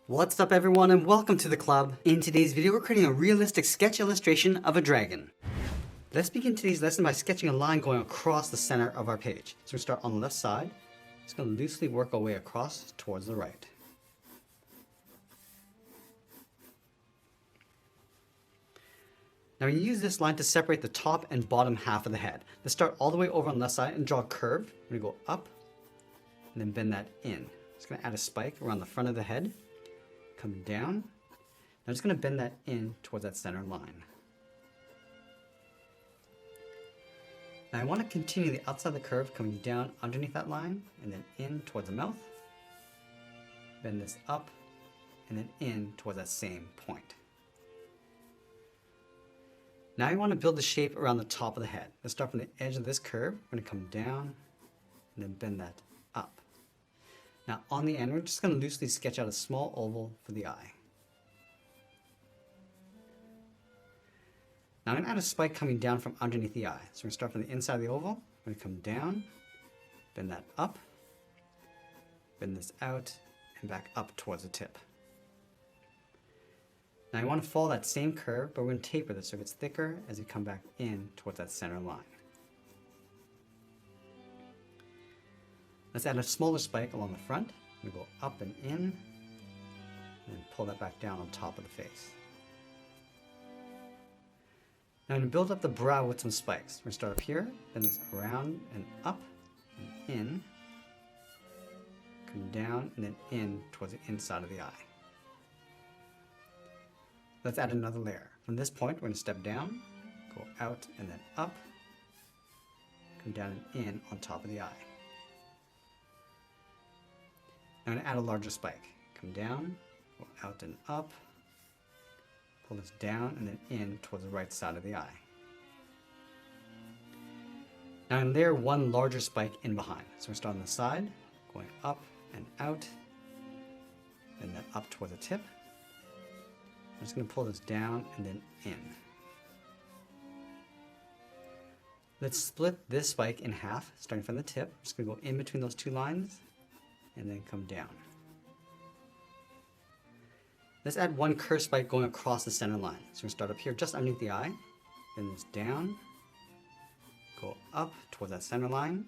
What's up everyone and welcome to the club. In today's video we're creating a realistic sketch illustration of a dragon. Let's begin today's lesson by sketching a line going across the center of our page. So we start on the left side. Just going to loosely work our way across towards the right. Now we use this line to separate the top and bottom half of the head. Let's start all the way over on the left side and draw a curve. We're going to go up and then bend that in. Just going to add a spike around the front of the head. Come down. I'm just going to bend that in towards that center line. Now I want to continue the outside of the curve coming down underneath that line and then in towards the mouth. Bend this up and then in towards that same point. Now you want to build the shape around the top of the head. Let's start from the edge of this curve. We're going to come down and then bend that up. Now on the end, we're just going to loosely sketch out a small oval for the eye. Now I'm going to add a spike coming down from underneath the eye. So we're going to start from the inside of the oval. We're going to come down, bend that up, bend this out, and back up towards the tip. Now I want to follow that same curve, but we're going to taper this so it gets thicker as you come back in towards that center line. Let's add a smaller spike along the front. We go up and in, and pull that back down on top of the face. Now I'm going to build up the brow with some spikes. We're going to start up here, bend this around and up and in, come down and then in towards the inside of the eye. Let's add another layer. From this point, we're going to step down, go out and then up, come down and in on top of the eye. Now I'm going to add a larger spike. Come down, go out and up, pull this down and then in towards the right side of the eye. Now I'm going to layer one larger spike in behind. So we're starting on the side, going up and out, and then up towards the tip. I'm just going to pull this down and then in. Let's split this spike in half, starting from the tip. I'm just going to go in between those two lines and then come down. Let's add one curved spike going across the center line. So we're going to start up here just underneath the eye, bend this down, go up towards that center line,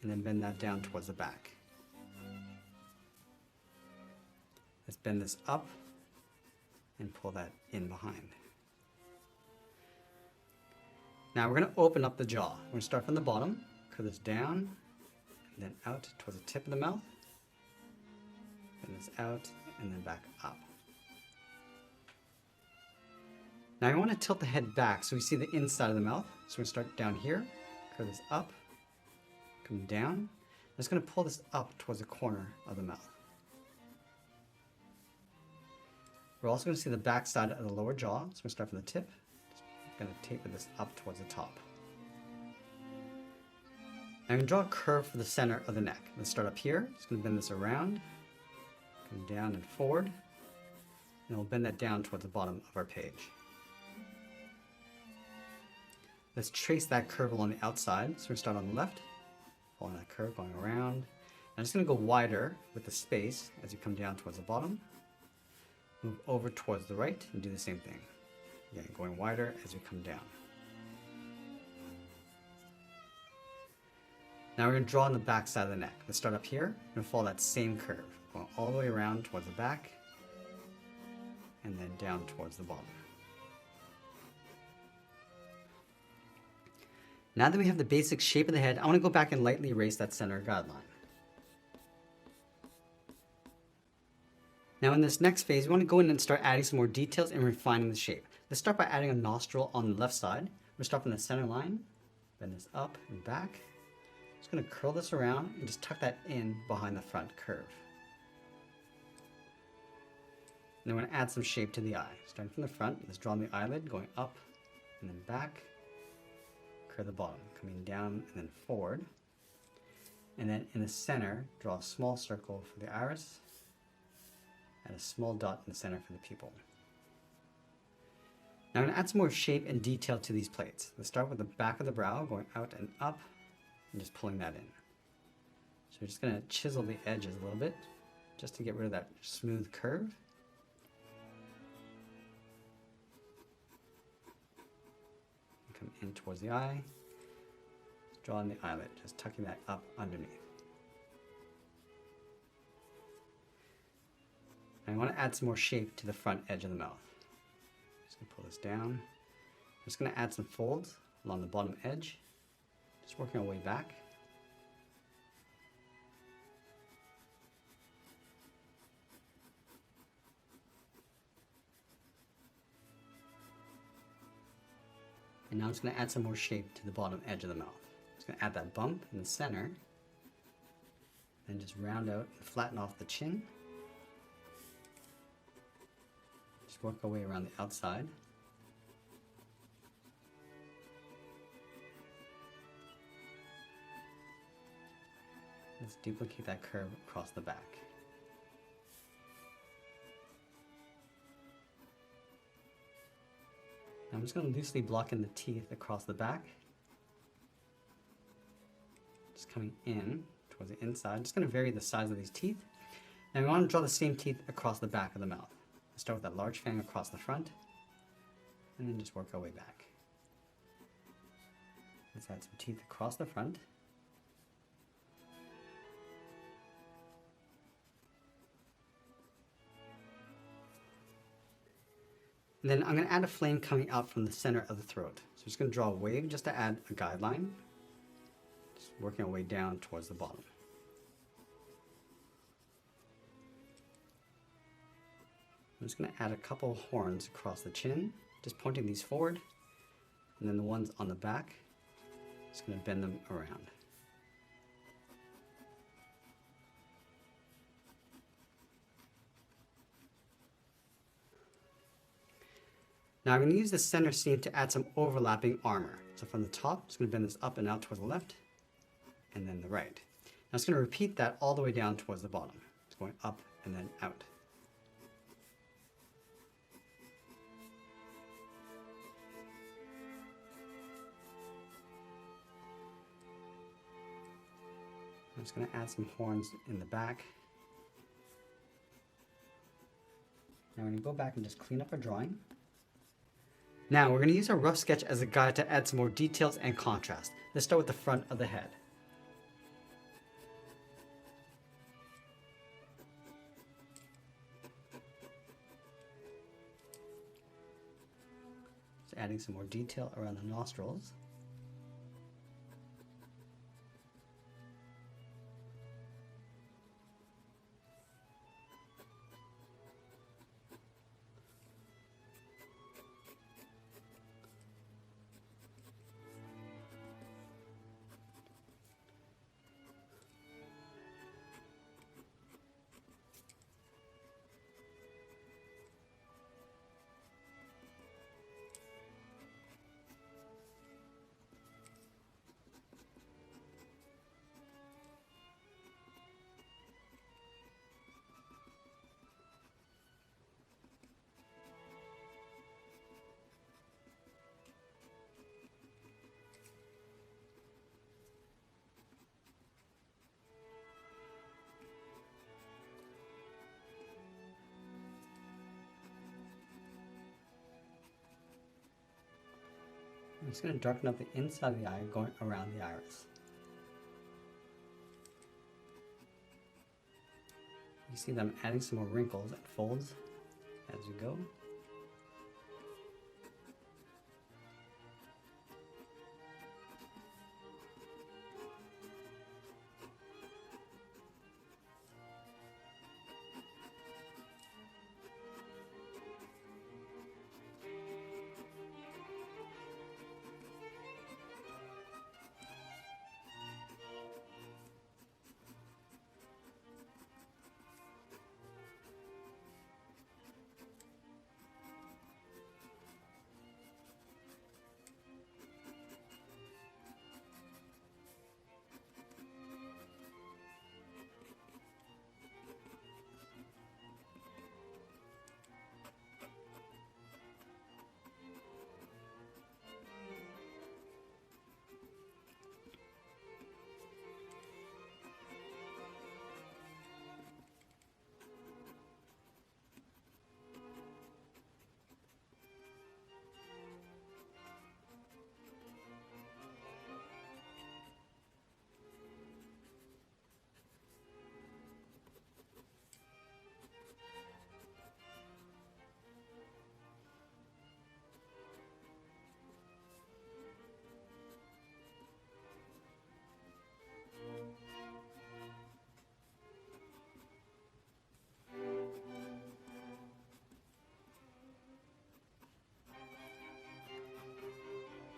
and then bend that down towards the back. Let's bend this up and pull that in behind. Now we're going to open up the jaw. We're going to start from the bottom, curve this down, and then out towards the tip of the mouth. Bend this out and then back up. Now I want to tilt the head back so we see the inside of the mouth. So we're going to start down here, curve this up, come down. I'm just going to pull this up towards the corner of the mouth. We're also going to see the back side of the lower jaw. So we're going to start from the tip. Just going to taper this up towards the top. Now I'm going to draw a curve for the center of the neck. Let's start up here. Just going to bend this around, come down and forward, and we'll bend that down towards the bottom of our page. Let's trace that curve along the outside. So we're going to start on the left, following that curve, going around. I'm just going to go wider with the space as you come down towards the bottom. Move over towards the right and do the same thing. Again, going wider as we come down. Now we're going to draw on the back side of the neck. Let's start up here. We're going to follow that same curve, going all the way around towards the back and then down towards the bottom. Now that we have the basic shape of the head, I want to go back and lightly erase that center guideline. Now in this next phase, we want to go in and start adding some more details and refining the shape. Let's start by adding a nostril on the left side. We'll start from the center line, bend this up and back. Just going to curl this around and just tuck that in behind the front curve. And then we're going to add some shape to the eye. Starting from the front, let's draw on the eyelid, going up and then back. Curve the bottom, coming down and then forward. And then in the center, draw a small circle for the iris and a small dot in the center for the pupil. Now I'm going to add some more shape and detail to these plates. Let's start with the back of the brow, going out and up, and just pulling that in. So we're just going to chisel the edges a little bit, just to get rid of that smooth curve. Come in towards the eye, drawing the eyelid, just tucking that up underneath. And I want to add some more shape to the front edge of the mouth. Just going to pull this down. I'm just going to add some folds along the bottom edge, just working our way back. And now I'm just going to add some more shape to the bottom edge of the mouth. I'm just going to add that bump in the center, then just round out and flatten off the chin. Just work our way around the outside. Let's duplicate that curve across the back. I'm just going to loosely block in the teeth across the back. Just coming in towards the inside. Just going to vary the size of these teeth. And we want to draw the same teeth across the back of the mouth. Let's start with that large fang across the front, and then just work our way back. Let's add some teeth across the front. And then I'm going to add a flame coming out from the center of the throat. So I'm just going to draw a wave just to add a guideline. Just working our way down towards the bottom. I'm just going to add a couple horns across the chin, just pointing these forward. And then the ones on the back, just going to bend them around. Now I'm going to use the center seam to add some overlapping armor. So from the top, I'm just going to bend this up and out towards the left, and then the right. Now it's going to repeat that all the way down towards the bottom. It's going up and then out. I'm just going to add some horns in the back. Now we're going to go back and just clean up our drawing. Now we're going to use our rough sketch as a guide to add some more details and contrast. Let's start with the front of the head. Just adding some more detail around the nostrils. I'm just going to darken up the inside of the eye going around the iris. You see that I'm adding some more wrinkles and folds as we go.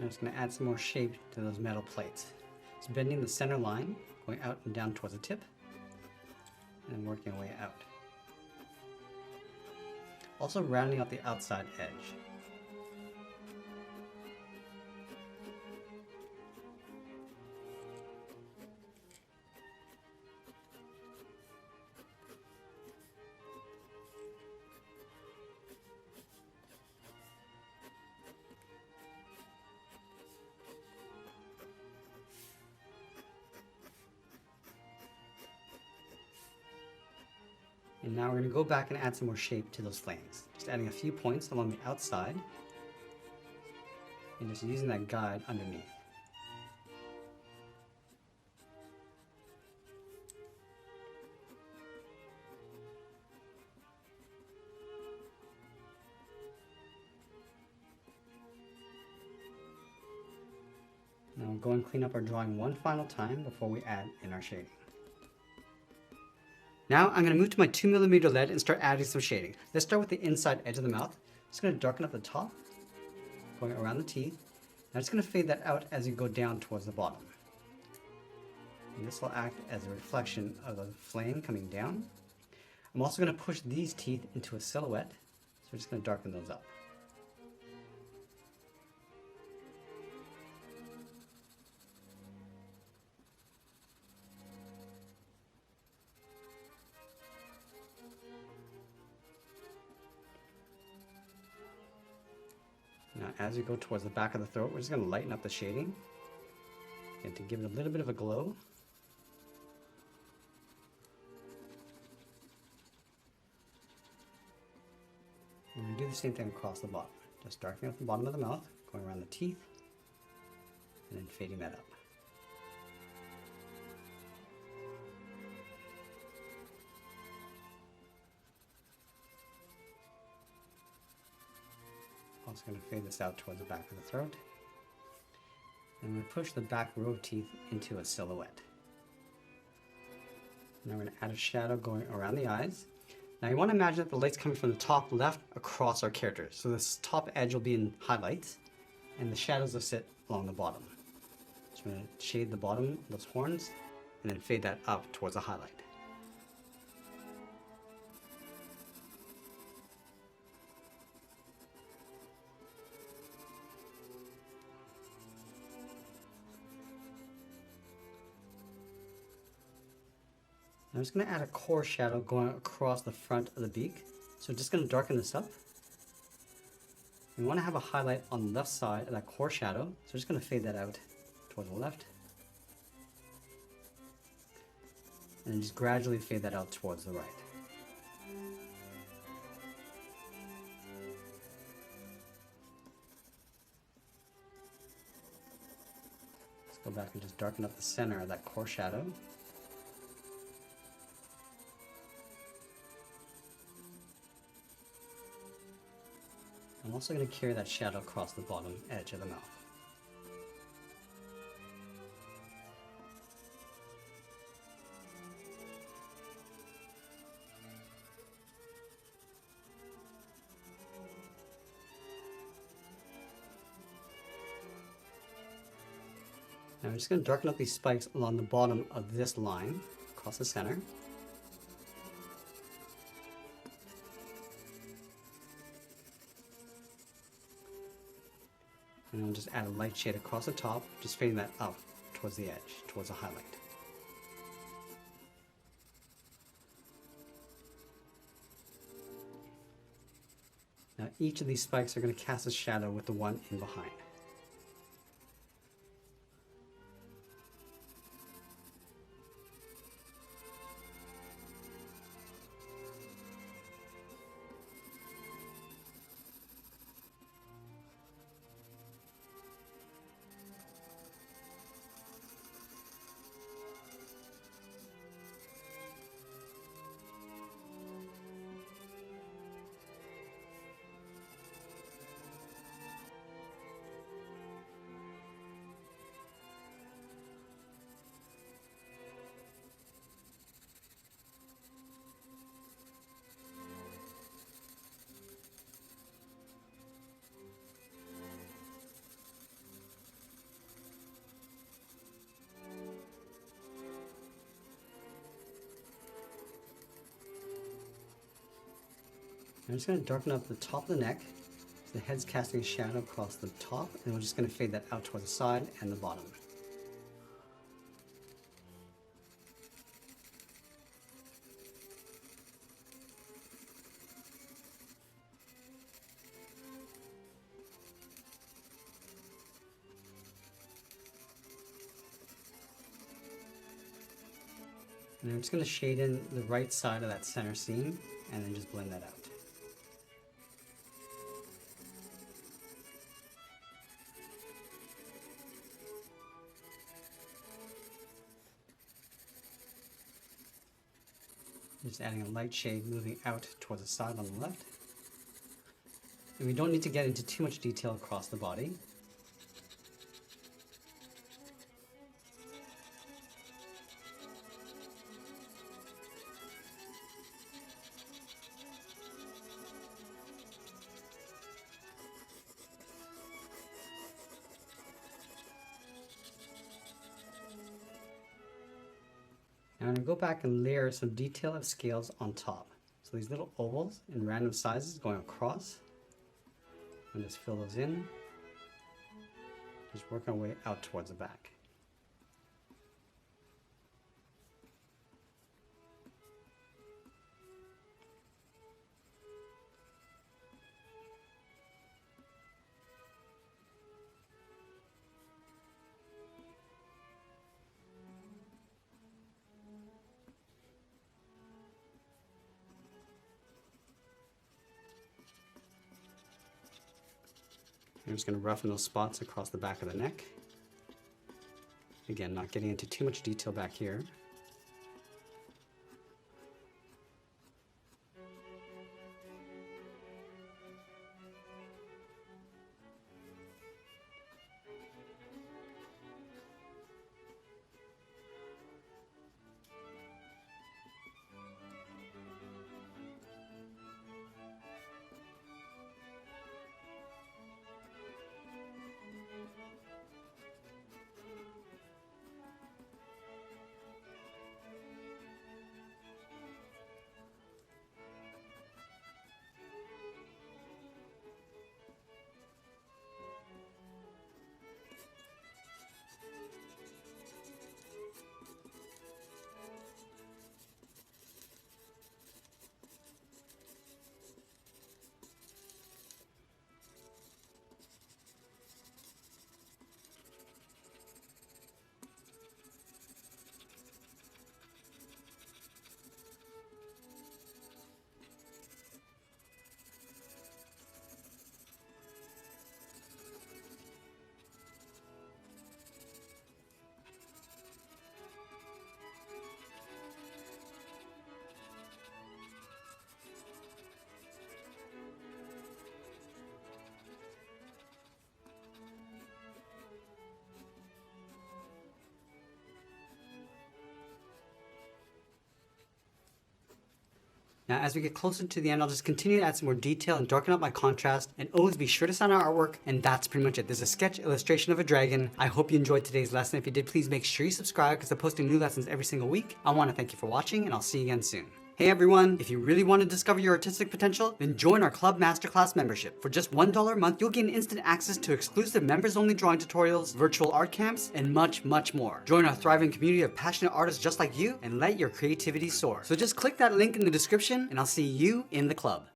I'm just going to add some more shape to those metal plates. So bending the center line, going out and down towards the tip, and working our way out. Also rounding out the outside edge. And now we're going to go back and add some more shape to those flames. Just adding a few points along the outside and just using that guide underneath. Now we'll go and clean up our drawing one final time before we add in our shading. Now I'm going to move to my 2mm lead and start adding some shading. Let's start with the inside edge of the mouth. Just going to darken up the top, going around the teeth. I'm just going to fade that out as you go down towards the bottom. And this will act as a reflection of the flame coming down. I'm also going to push these teeth into a silhouette, so we're just going to darken those up. Now as you go towards the back of the throat, we're just going to lighten up the shading and to give it a little bit of a glow. And we do the same thing across the bottom. Just darkening up the bottom of the mouth, going around the teeth, and then fading that up. Also going to fade this out towards the back of the throat. And we push the back row of teeth into a silhouette. Now we're going to add a shadow going around the eyes. Now you want to imagine that the light's coming from the top left across our characters. So this top edge will be in highlights, and the shadows will sit along the bottom. So we're going to shade the bottom of those horns, and then fade that up towards the highlight. I'm just going to add a core shadow going across the front of the beak. So just going to darken this up. We want to have a highlight on the left side of that core shadow. So we're just going to fade that out towards the left. And then just gradually fade that out towards the right. Let's go back and just darken up the center of that core shadow. I'm also going to carry that shadow across the bottom edge of the mouth. Now I'm just going to darken up these spikes along the bottom of this line across the center. And I'll just add a light shade across the top, just fading that up towards the edge, towards the highlight. Now each of these spikes are going to cast a shadow with the one in behind. I'm just going to darken up the top of the neck. So the head's casting a shadow across the top, and we're just going to fade that out toward the side and the bottom. And I'm just going to shade in the right side of that center seam and then just blend that out. Just adding a light shade moving out towards the side on the left. And we don't need to get into too much detail across the body. Now I'm going to go back and layer some detail of scales on top. So these little ovals in random sizes going across. And just fill those in. Just work our way out towards the back. I'm just going to roughen those spots across the back of the neck. Again, not getting into too much detail back here. Now, as we get closer to the end, I'll just continue to add some more detail and darken up my contrast. And always be sure to sign our artwork. And that's pretty much it. There's a sketch illustration of a dragon. I hope you enjoyed today's lesson. If you did, please make sure you subscribe because I'm posting new lessons every single week. I want to thank you for watching, and I'll see you again soon. Hey everyone, if you really want to discover your artistic potential, then join our Club Masterclass membership. For just $1 a month, you'll gain instant access to exclusive members-only drawing tutorials, virtual art camps, and much, much more. Join our thriving community of passionate artists just like you and let your creativity soar. So just click that link in the description and I'll see you in the club.